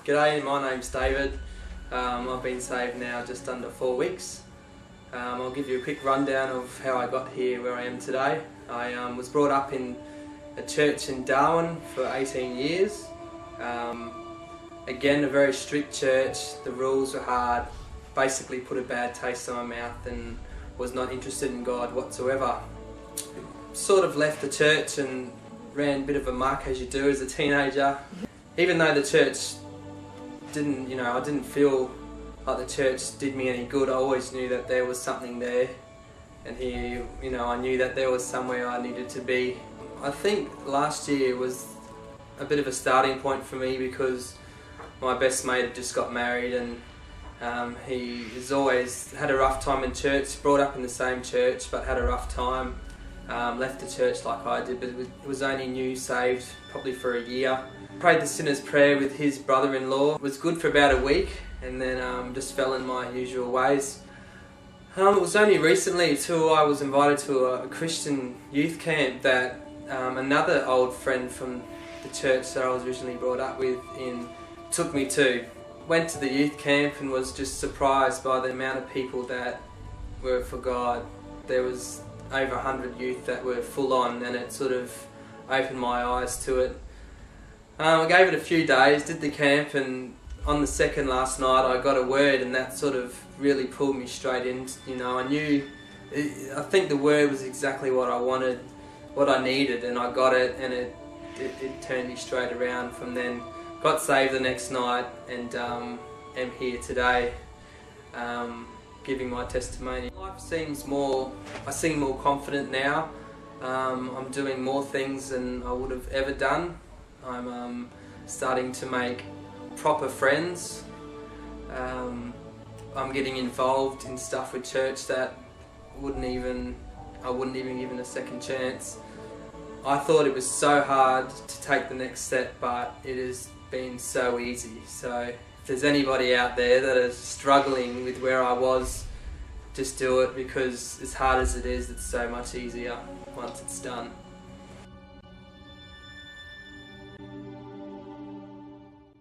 G'day, my name's David. I've been saved now just under 4 weeks. I'll give you a quick rundown of how I got here where I am today. I was brought up in a church in Darwin for 18 years. Again, a very strict church. The rules were hard, basically put a bad taste in my mouth and was not interested in God whatsoever. Sort of left the church and ran a bit of a muck, as you do as a teenager. Even though the church I didn't feel like the church did me any good. I always knew that there was something there, and here, I knew that there was somewhere I needed to be. I think last year was a bit of a starting point for me because my best mate had just got married, and he has always had a rough time in church, brought up in the same church but had a rough time. Left the church like I did, but it was only new saved, probably for a year. Prayed the sinner's prayer with his brother-in-law. It was good for about a week, and then just fell in my usual ways. It was only recently too I was invited to a Christian youth camp that another old friend from the church that I was originally brought up with took me to. Went to the youth camp and was just surprised by the amount of people that were for God. There was over 100 youth that were full on, and it sort of opened my eyes to it. I gave it a few days, did the camp, and on the second last night I got a word, and that sort of really pulled me straight in. I think the word was exactly what I wanted, what I needed, and I got it, and it turned me straight around from then. Got saved the next night, and am here today giving my testimony. Life seems I seem more confident now. I'm doing more things than I would have ever done. I'm starting to make proper friends. I'm getting involved in stuff with church that I wouldn't even given a second chance. I thought it was so hard to take the next step, but it has been so easy. So if there's anybody out there that is struggling with where I was, just do it, because as hard as it is, it's so much easier once it's done.